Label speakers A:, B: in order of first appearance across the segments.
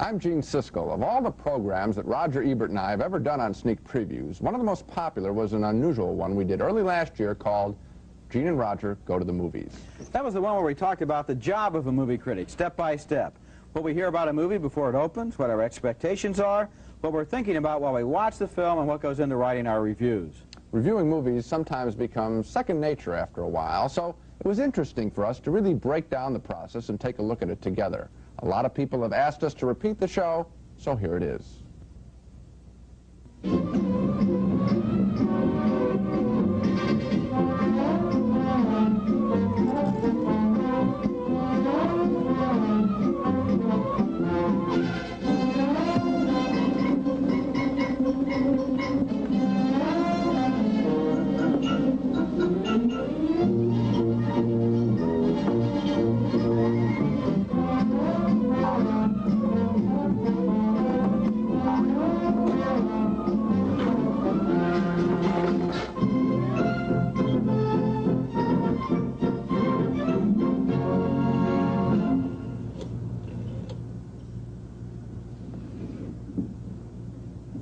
A: I'm Gene Siskel. Of all the programs that Roger Ebert and I have ever done on sneak previews, one of the most popular was an unusual one we did early last year called Gene and Roger Go to the Movies.
B: That was the one where we talked about the job of a movie critic, step by step. What we hear about a movie before it opens, what our expectations are, what we're thinking about while we watch the film, and what goes into writing our reviews.
A: Reviewing movies sometimes becomes second nature after a while, so it was interesting for us to really break down the process and take a look at it together. A lot of people have asked us to repeat the show, so here it is.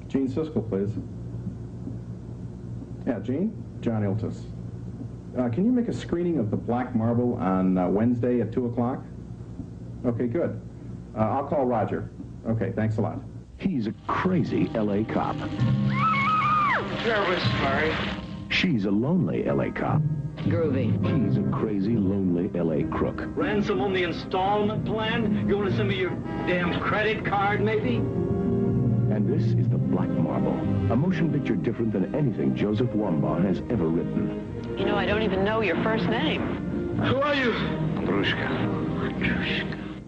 C: Gene Siskel, please. Yeah, Gene? John Iltis. Can you make a screening of The Black Marble on Wednesday at 2 o'clock? Okay, good. I'll call Roger. Okay, thanks a lot.
D: He's a crazy L.A. cop.
E: Jervis, Murray.
D: She's a lonely L.A. cop.
E: Groovy.
D: He's a crazy, lonely L.A. crook.
E: Ransom on the installment plan? You want to send me your damn credit card, maybe?
D: And this is The Black Marble, a motion picture different than anything Joseph Wambaugh has ever written.
F: You know, I don't even know your first name.
E: Who are you?
D: Andrushka.
F: Andrushka.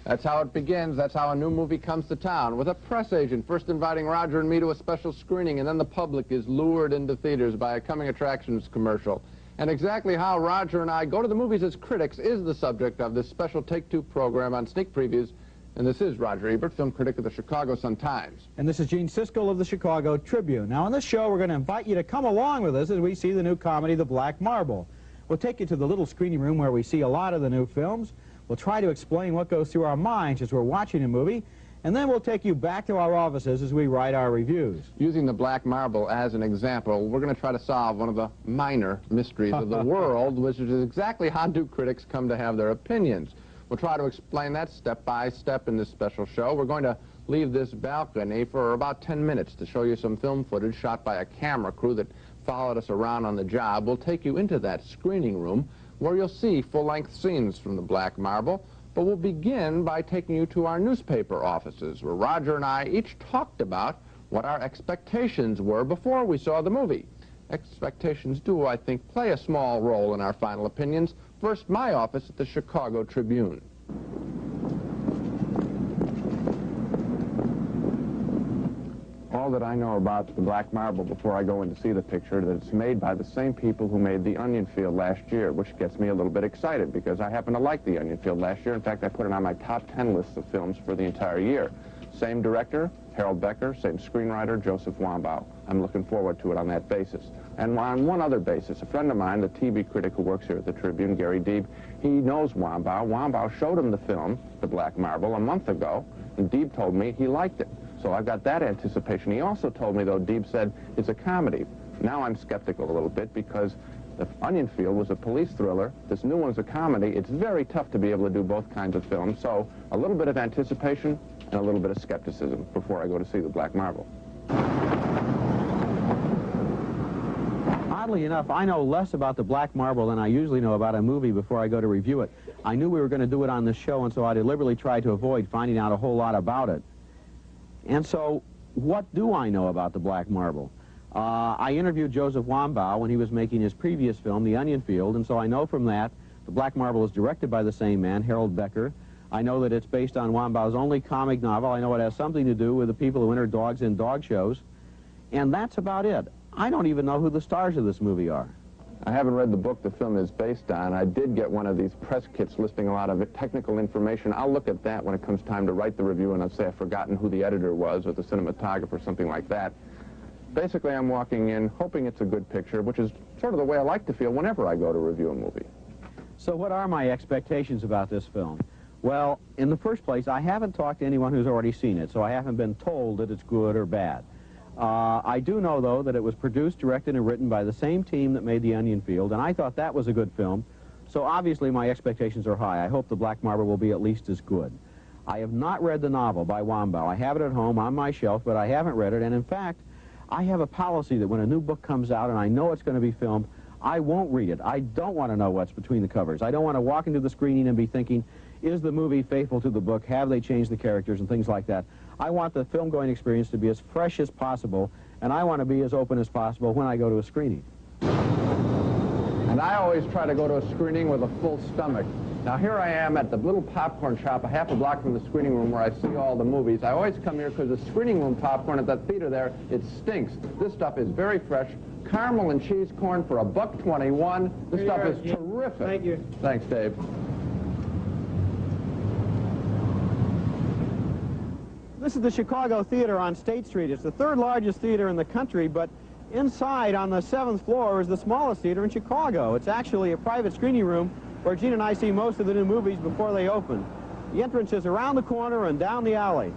A: That's how it begins. That's how a new movie comes to town, with a press agent first inviting Roger and me to a special screening, and then the public is lured into theaters by a coming attractions commercial. And exactly how Roger and I go to the movies as critics is the subject of this special Take-Two program on sneak previews. And this is Roger Ebert, film critic of the Chicago Sun-Times.
B: And this is Gene Siskel of the Chicago Tribune. Now, on this show, we're going to invite you to come along with us as we see the new comedy, The Black Marble. We'll take you to the little screening room where we see a lot of the new films. We'll try to explain what goes through our minds as we're watching a movie. And then we'll take you back to our offices as we write our reviews.
A: Using The Black Marble as an example, we're going to try to solve one of the minor mysteries of the world, which is exactly how do critics come to have their opinions. We'll try to explain that step by step in this special show. We're going to leave this balcony for about 10 minutes to show you some film footage shot by a camera crew that followed us around on the job. We'll take you into that screening room where you'll see full-length scenes from The Black Marble, but we'll begin by taking you to our newspaper offices, where Roger and I each talked about what our expectations were before we saw the movie. Expectations do, I think, play a small role in our final opinions. First, my office at the Chicago Tribune. All that I know about The Black Marble before I go in to see the picture, that it's made by the same people who made The Onion Field last year, which gets me a little bit excited because I happen to like The Onion Field last year. In fact, I put it on my top 10 list of films for the entire year. Same director, Harold Becker, same screenwriter, Joseph Wambaugh. I'm looking forward to it on that basis. And on one other basis, a friend of mine, the TV critic who works here at the Tribune, Gary Deeb, he knows Wambaugh. Wambaugh showed him the film, The Black Marble, a month ago, and Deeb told me he liked it. So I've got that anticipation. He also told me, though, Deeb said it's a comedy. Now I'm skeptical a little bit because The Onion Field was a police thriller. This new one's a comedy. It's very tough to be able to do both kinds of films. So a little bit of anticipation and a little bit of skepticism before I go to see The Black Marble.
B: Oddly enough, I know less about The Black Marble than I usually know about a movie before I go to review it. I knew we were going to do it on this show, and so I deliberately tried to avoid finding out a whole lot about it. And so, what do I know about The Black Marble? I interviewed Joseph Wambaugh when he was making his previous film, The Onion Field, and so I know from that The Black Marble is directed by the same man, Harold Becker. I know that it's based on Wambaugh's only comic novel. I know it has something to do with the people who enter dogs in dog shows. And that's about it. I don't even know who the stars of this movie are.
A: I haven't read the book the film is based on. I did get one of these press kits listing a lot of technical information. I'll look at that when it comes time to write the review, and I'll say I've forgotten who the editor was or the cinematographer or something like that. Basically, I'm walking in hoping it's a good picture, which is sort of the way I like to feel whenever I go to review a movie.
B: So what are my expectations about this film? Well, in the first place, I haven't talked to anyone who's already seen it, so I haven't been told that it's good or bad. I do know, though, that it was produced, directed, and written by the same team that made The Onion Field, and I thought that was a good film, so obviously my expectations are high. I hope The Black Marble will be at least as good. I have not read the novel by Wambau. I have it at home on my shelf, but I haven't read it, and in fact, I have a policy that when a new book comes out and I know it's going to be filmed, I won't read it. I don't want to know what's between the covers. I don't want to walk into the screening and be thinking, is the movie faithful to the book? Have they changed the characters and things like that? I want the film-going experience to be as fresh as possible, and I want to be as open as possible when I go to a screening.
A: And I always try to go to a screening with a full stomach. Now, here I am at the little popcorn shop a half a block from the screening room where I see all the movies. I always come here because the screening room popcorn at that theater there, it stinks. This stuff is very fresh. Caramel and cheese corn for $1.21. This stuff is terrific.
B: Thank you.
A: Thanks, Dave.
B: This is the Chicago Theater on State Street. It's the third largest theater in the country, but inside on the 7th floor is the smallest theater in Chicago. It's actually a private screening room where Gene and I see most of the new movies before they open. The entrance is around the corner and down the alley.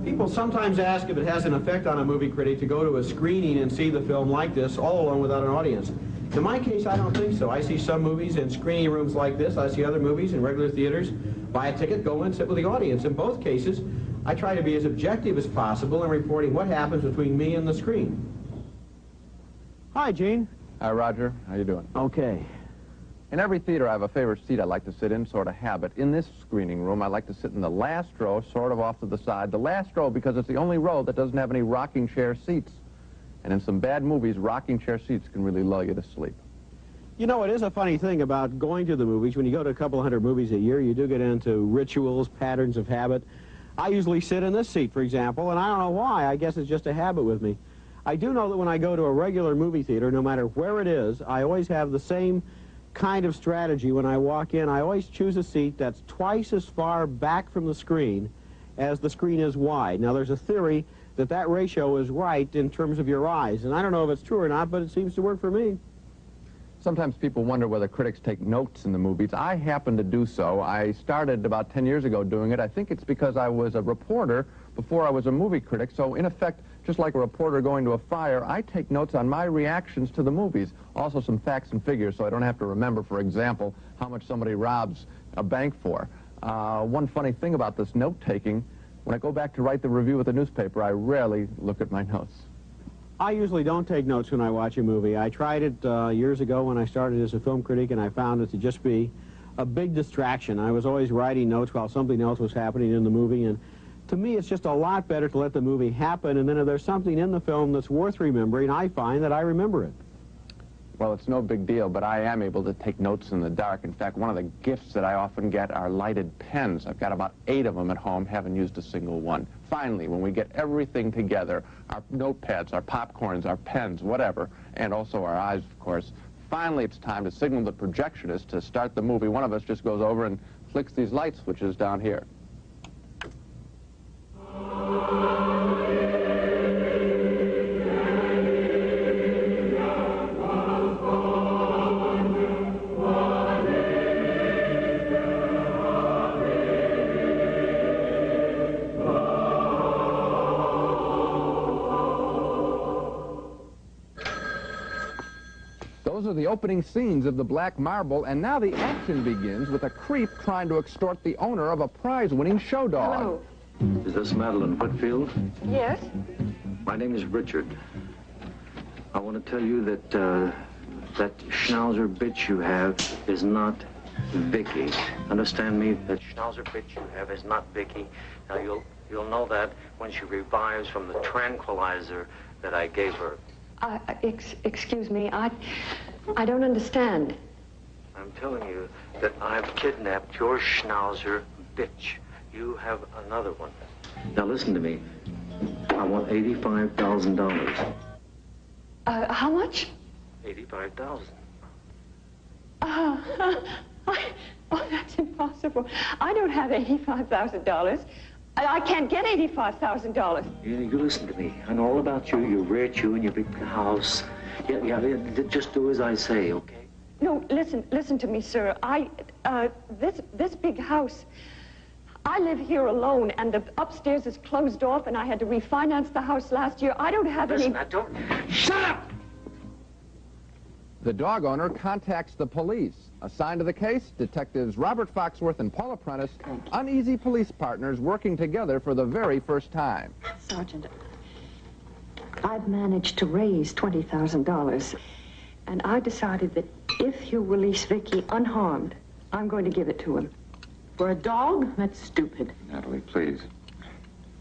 B: People sometimes ask if it has an effect on a movie critic to go to a screening and see the film like this all alone without an audience. In my case, I don't think so. I see some movies in screening rooms like this. I see other movies in regular theaters. Buy a ticket, go in, sit with the audience. In both cases, I try to be as objective as possible in reporting what happens between me and the screen. Hi, Gene.
A: Hi, Roger. How you doing?
B: Okay.
A: In every theater, I have a favorite seat I like to sit in, sort of habit. In this screening room, I like to sit in the last row, sort of off to the side. The last row because it's the only row that doesn't have any rocking chair seats. And in some bad movies, rocking chair seats can really lull you to sleep.
B: You know, it is a funny thing about going to the movies. When you go to a couple hundred movies a year, you do get into rituals, patterns of habit. I usually sit in this seat, for example, and I don't know why. I guess it's just a habit with me. I do know that when I go to a regular movie theater, no matter where it is, I always have the same kind of strategy when I walk in. I always choose a seat that's twice as far back from the screen as the screen is wide. Now, there's a theory that that ratio is right in terms of your eyes, and I don't know if it's true or not, but it seems to work for me.
A: Sometimes people wonder whether critics take notes in the movies. I happen to do so. I started about 10 years ago doing it. I think it's because I was a reporter before I was a movie critic, so in effect, just like a reporter going to a fire, I take notes on my reactions to the movies. Also some facts and figures, so I don't have to remember, for example, how much somebody robs a bank for. One funny thing about this note-taking, when I go back to write the review with the newspaper, I rarely look at my notes.
B: I usually don't take notes when I watch a movie. I tried it years ago when I started as a film critic, and I found it to just be a big distraction. I was always writing notes while something else was happening in the movie, and to me it's just a lot better to let the movie happen, and then if there's something in the film that's worth remembering, I find that I remember it.
A: Well, it's no big deal, but I am able to take notes in the dark. In fact, one of the gifts that I often get are lighted pens. I've got about 8 of them at home, haven't used a single one. Finally, when we get everything together, our notepads, our popcorns, our pens, whatever, and also our eyes, of course, finally it's time to signal the projectionist to start the movie. One of us just goes over and flicks these light switches down here. Those are the opening scenes of The Black Marble, and now the action begins with a creep trying to extort the owner of a prize-winning show dog.
F: Hello.
G: Is this Madeline Whitfield?
F: Yes?
G: My name is Richard. I want to tell you that that schnauzer bitch you have is not Vicky. Understand me? That schnauzer bitch you have is not Vicky. Now you'll know that when she revives from the tranquilizer that I gave her.
F: Excuse me, I don't understand.
G: I'm telling you that I've kidnapped your schnauzer bitch. You have another one. Now listen to me. I want $85,000.
F: How much?
G: $85,000.
F: Oh, that's impossible. I don't have $85,000. I can't get $85,000.
G: You listen to me. I know all about you. You're rich, you and your big house. Yeah, just do as I say, okay?
F: No, listen to me, sir. This big house, I live here alone, and the upstairs is closed off, and I had to refinance the house last year. I don't have any...
E: Listen, I don't... Shut up!
A: The dog owner contacts the police. Assigned to the case, detectives Robert Foxworth and Paula Prentice, uneasy police partners working together for the very first time.
F: Sergeant, I've managed to raise $20,000, and I decided that if you release Vicky unharmed, I'm going to give it to him. For a dog? That's stupid.
H: Natalie, please.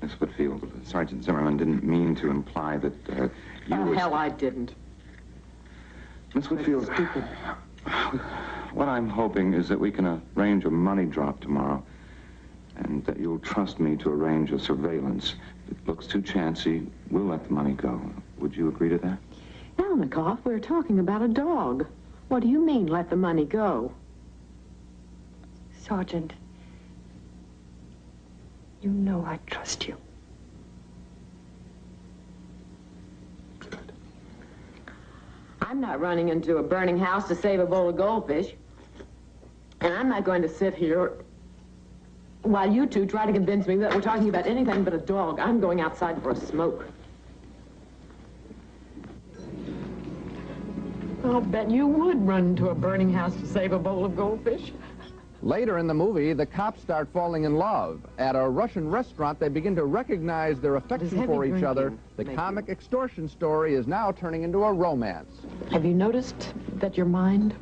H: Miss Whitfield, Sergeant Zimmerman didn't mean to imply that you were...
F: hell, I didn't.
H: Miss Whitfield, what I'm hoping is that we can arrange a money drop tomorrow, and that you'll trust me to arrange a surveillance. If it looks too chancy, we'll let the money go. Would you agree to that?
I: Alnikoff, we're talking about a dog. What do you mean, let the money go?
F: Sergeant, you know I trust you.
I: I'm not running into a burning house to save a bowl of goldfish. And I'm not going to sit here while you two try to convince me that we're talking about anything but a dog. I'm going outside for a smoke. I'll bet you would run into a burning house to save a bowl of goldfish.
A: Later in the movie, the cops start falling in love. At a Russian restaurant, they begin to recognize their affection for each other. The comic extortion story is now turning into a romance.
I: Have you noticed that your mind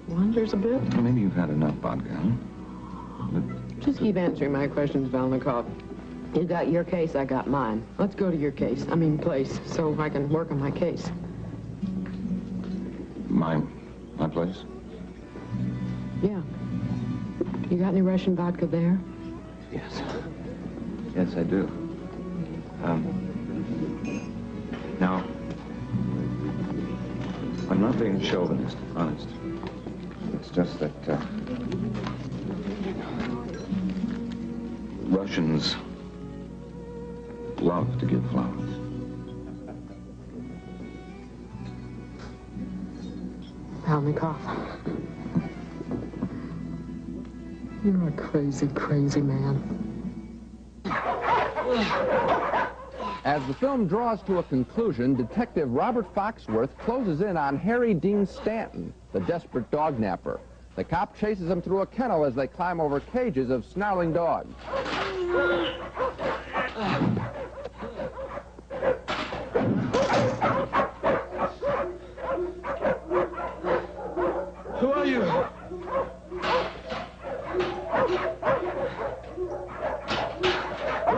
I: wanders a bit?
H: Well, maybe you've had enough vodka, huh?
I: Just keep answering my questions, Valnikov. You got your case, I got mine. Let's go to your case, place, so I can work on my case.
H: My place?
I: Yeah. You got any Russian vodka there?
H: Yes. Yes, I do. Now, I'm not being chauvinist, honest. It's just that, Russians love to give flowers.
I: Valnikov. You're a crazy, crazy man.
A: As the film draws to a conclusion, Detective Robert Foxworth closes in on Harry Dean Stanton, the desperate dog napper. The cop chases him through a kennel as they climb over cages of snarling dogs.
E: Who are you? Who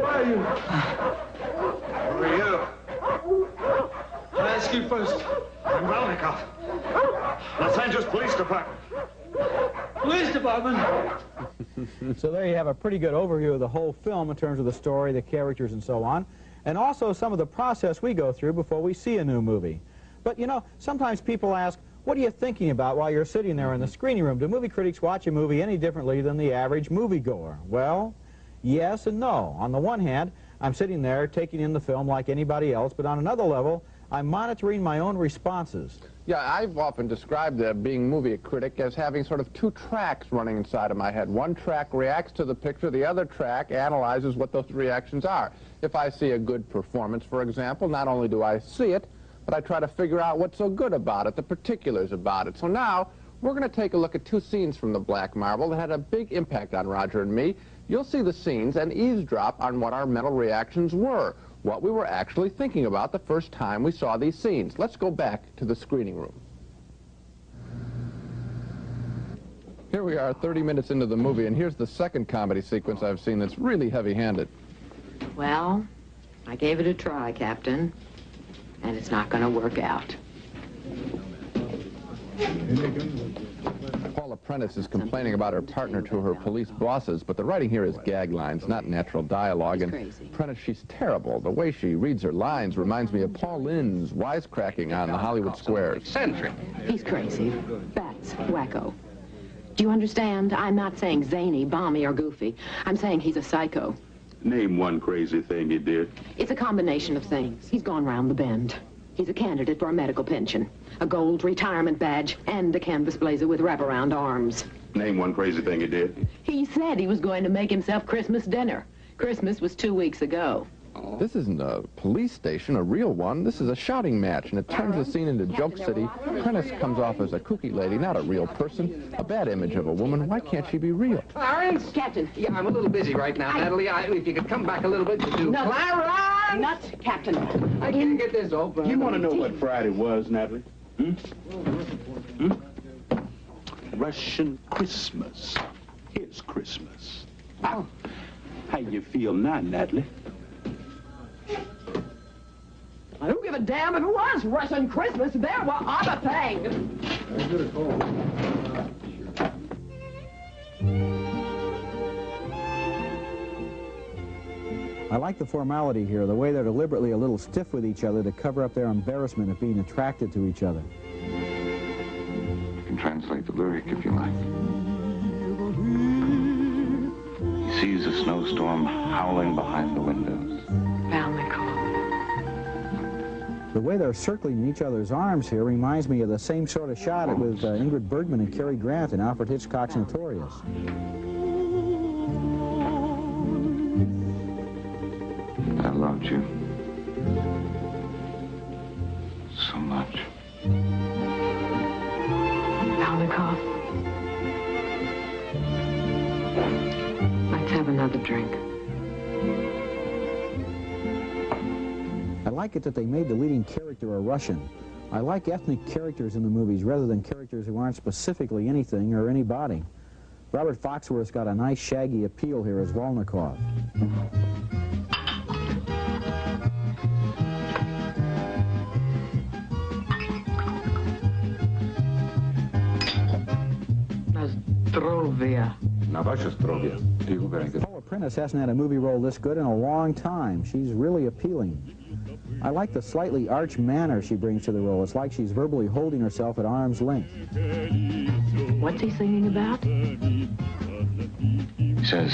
E: are you? Who are you? I'll ask you first. I'm Valnikov. Los Angeles Police Department. Police Department?
B: So there you have a pretty good overview of the whole film in terms of the story, the characters, and so on, and also some of the process we go through before we see a new movie. But, you know, sometimes people ask, what are you thinking about while you're sitting there in the screening room? Do movie critics watch a movie any differently than the average moviegoer? Well, yes and no. On the one hand, I'm sitting there taking in the film like anybody else, but on another level, I'm monitoring my own responses.
A: Yeah, I've often described being movie critic as having sort of two tracks running inside of my head. One track reacts to the picture, the other track analyzes what those reactions are. If I see a good performance, for example, not only do I see it, but I try to figure out what's so good about it, the particulars about it. So now, we're going to take a look at two scenes from The Black Marble that had a big impact on Roger and me. You'll see the scenes and eavesdrop on what our mental reactions were, what we were actually thinking about the first time we saw these scenes. Let's go back to the screening room. Here we are 30 minutes into the movie, and here's the second comedy sequence I've seen that's really heavy-handed.
I: Well, I gave it a try, Captain, and it's not going to work out.
A: Paula Prentice is complaining about her partner to her police bosses, but the writing here is gag lines, not natural dialogue. And Prentice, she's terrible. The way she reads her lines reminds me of Paul Lynde's wisecracking on the Hollywood squares.
E: Eccentric.
I: He's crazy. That's wacko. Do you understand? I'm not saying zany, balmy, or goofy. I'm saying he's a psycho.
J: Name one crazy thing he did.
I: It's a combination of things. He's gone round the bend. He's a candidate for a medical pension, a gold retirement badge, and a canvas blazer with wraparound arms.
J: Name one crazy thing he did.
I: He said he was going to make himself Christmas dinner. Christmas was 2 weeks ago.
A: This isn't a police station, a real one. This is a shouting match, and it turns the scene into Joke City. Prentice comes off as a kooky lady, not a real person. A bad image of a woman. Why can't she be real?
K: Clarence!
I: Captain.
K: Yeah, I'm a little busy right now, Natalie. If you could come back a little bit to do...
I: No.
K: Clarence!
I: Nuts, Captain.
K: I can't get this open.
J: You want to know what Friday was, Natalie? Russian Christmas. His Christmas. How you feel now, Natalie?
I: I don't give a damn if it was Russian Christmas. There were other things.
B: I like the formality here, the way they're deliberately a little stiff with each other to cover up their embarrassment of being attracted to each other.
H: You can translate the lyric if you like. He sees a snowstorm howling behind the windows.
B: The way they're circling each other's arms here reminds me of the same sort of shot with Ingrid Bergman and Cary Grant in Alfred Hitchcock's Notorious.
H: I loved you so much.
I: Balnikov. Let's have another drink.
B: I like it that they made the leading character a Russian. I like ethnic characters in the movies rather than characters who aren't specifically anything or anybody. Robert Foxworth's got a nice shaggy appeal here as Volnikov.
K: Zdrovia.
H: Na vaše zdrowie. Very good.
B: Paula Prentice hasn't had a movie role this good in a long time. She's really appealing. I like the slightly arch manner she brings to the role. It's like she's verbally holding herself at arm's length.
I: What's he singing about?
H: He says,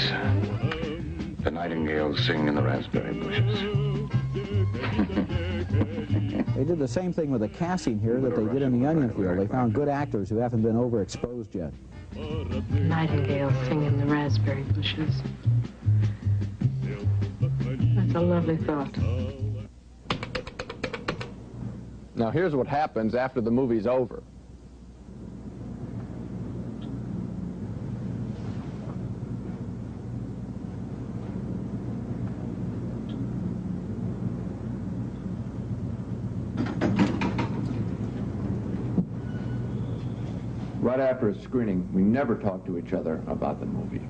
H: the nightingales sing in the raspberry bushes.
B: They did the same thing with the casting here that they did in The Onion Field. They found good actors who haven't been overexposed yet.
I: Nightingales sing in the raspberry bushes. That's a lovely thought.
A: Now, here's what happens after the movie's over. Right after a screening, we never talked to each other about the movie.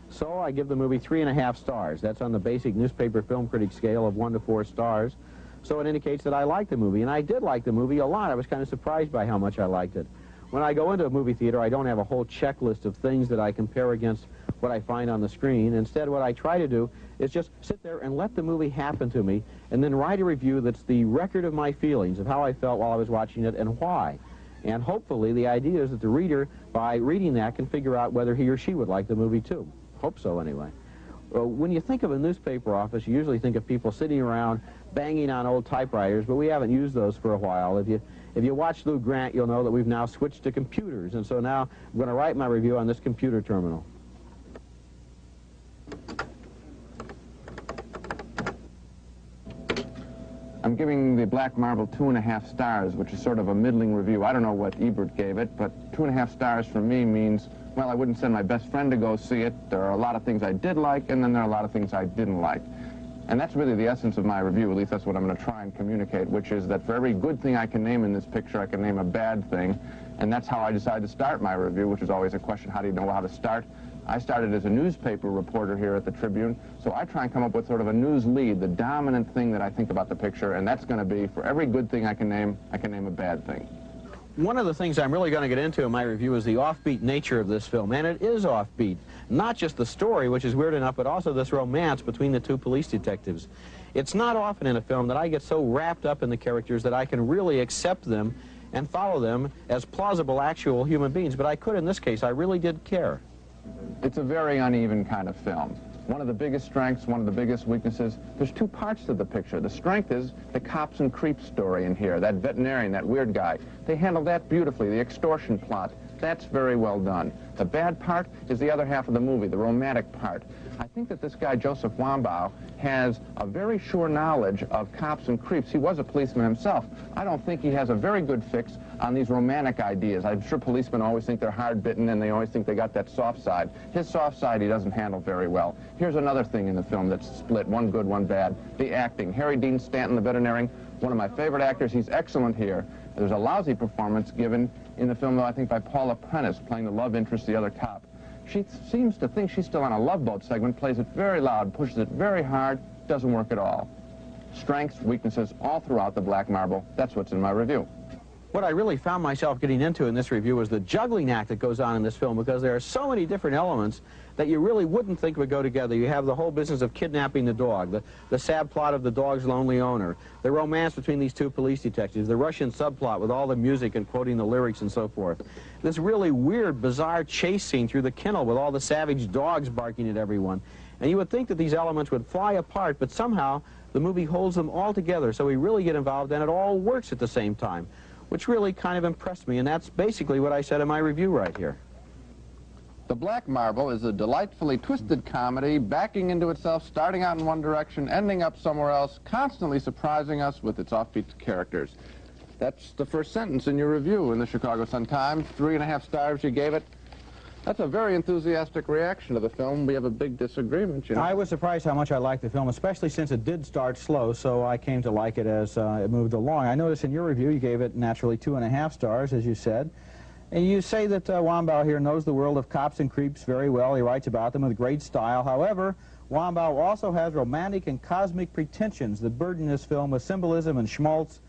B: So I give the movie 3.5 stars. That's on the basic newspaper film critic scale of 1 to 4 stars. So it indicates that I like the movie, and I did like the movie a lot. I was kind of surprised by how much I liked it. When I go into a movie theater, I don't have a whole checklist of things that I compare against what I find on the screen. Instead, what I try to do is just sit there and let the movie happen to me, and then write a review that's the record of my feelings, of how I felt while I was watching it and why. And hopefully the idea is that the reader, by reading that, can figure out whether he or she would like the movie too. Hope so, anyway. When you think of a newspaper office, you usually think of people sitting around banging on old typewriters, but we haven't used those for a while. If you watch Lou Grant, you'll know that we've now switched to computers, and so now I'm going to write my review on this computer terminal.
A: I'm giving The Black Marble 2.5 stars, which is sort of a middling review. I don't know what Ebert gave it, but 2.5 stars for me means, well, I wouldn't send my best friend to go see it. There are a lot of things I did like, and then there are a lot of things I didn't like. And that's really the essence of my review, at least that's what I'm going to try and communicate, which is that for every good thing I can name in this picture, I can name a bad thing. And that's how I decided to start my review, which is always a question, how do you know how to start? I started as a newspaper reporter here at the Tribune, so I try and come up with sort of a news lead, the dominant thing that I think about the picture, and that's going to be, for every good thing I can name a bad thing.
B: One of the things I'm really going to get into in my review is the offbeat nature of this film, and it is offbeat. Not just the story, which is weird enough, but also this romance between the two police detectives. It's not often in a film that I get so wrapped up in the characters that I can really accept them and follow them as plausible, actual human beings. But I could in this case. I really did care.
A: It's a very uneven kind of film. One of the biggest strengths, one of the biggest weaknesses, there's two parts to the picture. The strength is the cops and creeps story in here, that veterinarian, that weird guy. They handle that beautifully, the extortion plot. That's very well done. The bad part is the other half of the movie, the romantic part. I think that this guy, Joseph Wambaugh, has a very sure knowledge of cops and creeps. He was a policeman himself. I don't think he has a very good fix on these romantic ideas. I'm sure policemen always think they're hard-bitten and they always think they got that soft side. His soft side he doesn't handle very well. Here's another thing in the film that's split, one good, one bad. The acting. Harry Dean Stanton, the veterinarian, one of my favorite actors. He's excellent here. There's a lousy performance given in the film, though, I think, by Paula Prentice, playing the love interest, the other cop. She seems to think she's still on a Love Boat segment, plays it very loud, pushes it very hard, doesn't work at all. Strengths, weaknesses, all throughout the Black Marble. That's what's in my review.
B: What I really found myself getting into in this review was the juggling act that goes on in this film, because there are so many different elements that you really wouldn't think would go together. You have the whole business of kidnapping the dog, the sad plot of the dog's lonely owner, the romance between these two police detectives, the Russian subplot with all the music and quoting the lyrics and so forth. This really weird, bizarre chase scene through the kennel with all the savage dogs barking at everyone. And you would think that these elements would fly apart, but somehow the movie holds them all together, so we really get involved and it all works at the same time, which really kind of impressed me, and that's basically what I said in my review right here.
A: The Black Marble is a delightfully twisted comedy, backing into itself, starting out in one direction, ending up somewhere else, constantly surprising us with its offbeat characters. That's the first sentence in your review in the Chicago Sun-Times. 3.5 stars you gave it. That's a very enthusiastic reaction to the film. We have a big disagreement, you know.
B: I was surprised how much I liked the film, especially since it did start slow, so I came to like it as it moved along. I noticed in your review you gave it naturally 2.5 stars, as you said. And you say that Wambaugh here knows the world of cops and creeps very well. He writes about them with great style. However, Wambaugh also has romantic and cosmic pretensions that burden this film with symbolism and schmaltz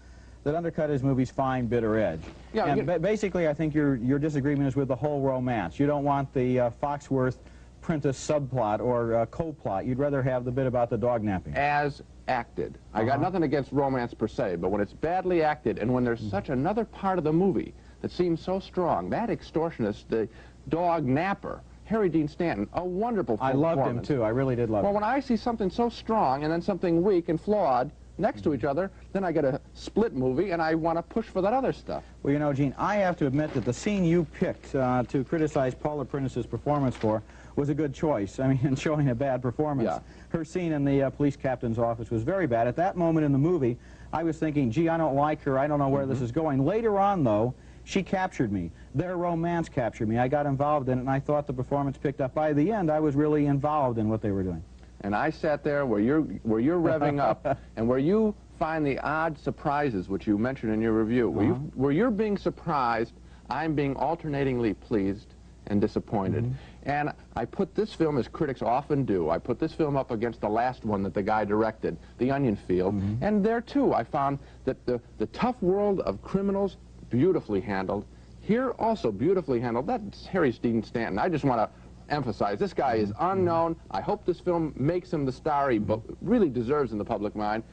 B: that undercut his movie's fine, bitter edge. Yeah, and basically, I think your disagreement is with the whole romance. You don't want the Foxworth-Prentice subplot or co-plot. You'd rather have the bit about the dog napping.
A: As acted. I got nothing against romance per se, but when it's badly acted and when there's such another part of the movie that seems so strong, that extortionist, the dog napper, Harry Dean Stanton, a wonderful performance.
B: I loved him, too. I really did love him.
A: Well, when I see something so strong and then something weak and flawed next to each other, then I get a split movie and I want to push for that other stuff.
B: Well, you know, Gene, I have to admit that the scene you picked to criticize Paula Prentice's performance for was a good choice. I mean, in showing a bad performance.
A: Yeah.
B: Her scene in the police captain's office was very bad. At that moment in the movie, I was thinking, gee, I don't like her. I don't know where this is going. Later on, though, she captured me. Their romance captured me. I got involved in it, and I thought the performance picked up. By the end, I was really involved in what they were doing.
A: And I sat there where you're revving up and where you find the odd surprises, which you mentioned in your review. Where you're being surprised, I'm being alternatingly pleased and disappointed. And I put this film, as critics often do, I put this film up against the last one that the guy directed, The Onion Field. And there, too, I found that the tough world of criminals, beautifully handled. Here, also beautifully handled. That's Harry Dean Stanton. I just want to emphasize, this guy is unknown. I hope this film makes him the star he really deserves in the public mind.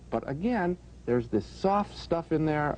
A: But again, there's this soft stuff in there.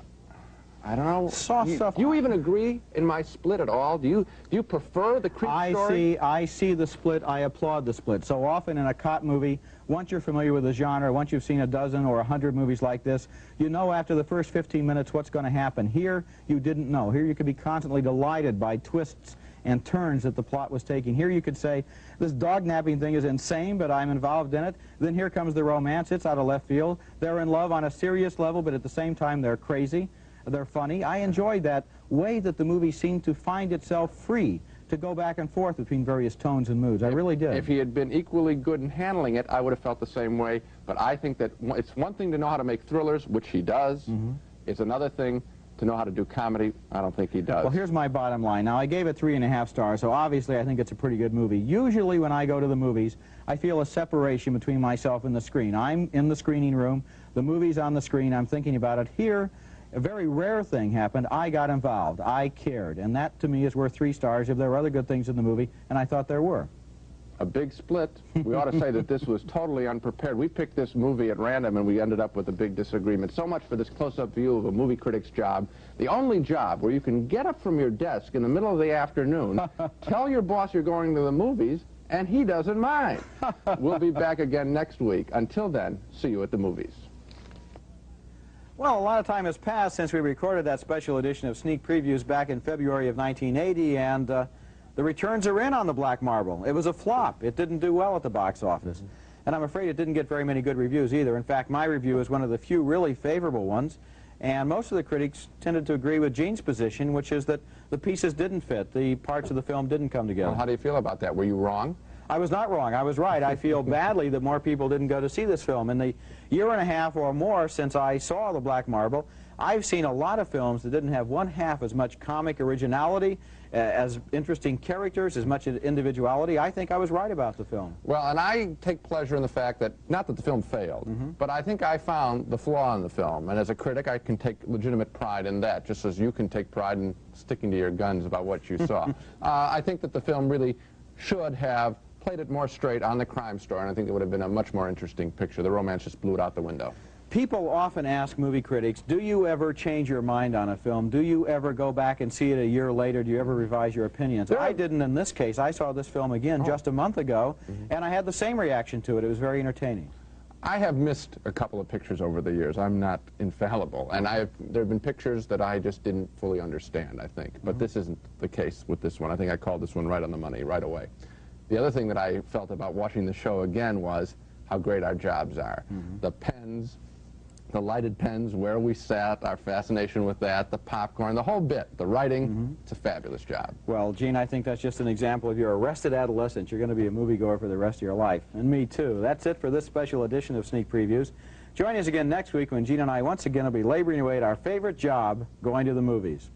A: I don't know.
B: Soft stuff.
A: Do you even agree in my split at all? Do you prefer the creep story?
B: I see the split. I applaud the split. So often in a cop movie, once you're familiar with the genre, once you've seen a dozen or 100 movies like this, you know after the first 15 minutes what's going to happen. Here, you didn't know. Here you could be constantly delighted by twists and turns that the plot was taking. Here you could say, this dog napping thing is insane, but I'm involved in it. Then here comes the romance. It's out of left field. They're in love on a serious level, but at the same time they're crazy. They're funny. I enjoyed that way that the movie seemed to find itself free to go back and forth between various tones and moods. I really did.
A: If he had been equally good in handling it, I would have felt the same way. But I think that it's one thing to know how to make thrillers, which he does. It's another thing to know how to do comedy. I don't think he does.
B: Well, here's my bottom line. Now, I gave it 3.5 stars, so obviously I think it's a pretty good movie. Usually when I go to the movies, I feel a separation between myself and the screen. I'm in the screening room, the movie's on the screen, I'm thinking about it. Here, a very rare thing happened. I got involved. I cared. And that, to me, is worth 3 stars if there were other good things in the movie, and I thought there were.
A: a big split. We ought to say that this was totally unprepared. We picked this movie at random, and we ended up with a big disagreement. So much for this close-up view of a movie critic's job. The only job where you can get up from your desk in the middle of the afternoon, tell your boss you're going to the movies, and he doesn't mind. We'll be back again next week. Until then, see you at the movies.
B: Well, a lot of time has passed since we recorded that special edition of Sneak Previews back in February of 1980, and the returns are in on the Black Marble. It was a flop. It didn't do well at the box office. And I'm afraid it didn't get very many good reviews either. In fact, my review is one of the few really favorable ones, and most of the critics tended to agree with Gene's position, which is that the pieces didn't fit. The parts of the film didn't come together.
A: Well, how do you feel about that? Were you wrong?
B: I was not wrong. I was right. I feel badly that more people didn't go to see this film. In the year and a half or more since I saw The Black Marble, I've seen a lot of films that didn't have one half as much comic originality, as interesting characters, as much individuality. I think I was right about the film.
A: Well, and I take pleasure in the fact that, not that the film failed, but I think I found the flaw in the film. And as a critic, I can take legitimate pride in that, just as you can take pride in sticking to your guns about what you saw. I think that the film really should have played it more straight on the crime story, and I think it would have been a much more interesting picture. The romance just blew it out the window.
B: People often ask movie critics, do you ever change your mind on a film? Do you ever go back and see it a year later? Do you ever revise your opinions? I didn't in this case. I saw this film again just a month ago, and I had the same reaction to it. It was very entertaining.
A: I have missed a couple of pictures over the years. I'm not infallible, and there have been pictures that I just didn't fully understand, I think. But this isn't the case with this one. I think I called this one right on the money right away. The other thing that I felt about watching the show again was how great our jobs are. The pens, the lighted pens, where we sat, our fascination with that, the popcorn, the whole bit, the writing, it's a fabulous job.
B: Well, Gene, I think that's just an example of your arrested adolescence. You're going to be a moviegoer for the rest of your life. And me, too. That's it for this special edition of Sneak Previews. Join us again next week when Gene and I once again will be laboring away at our favorite job, going to the movies.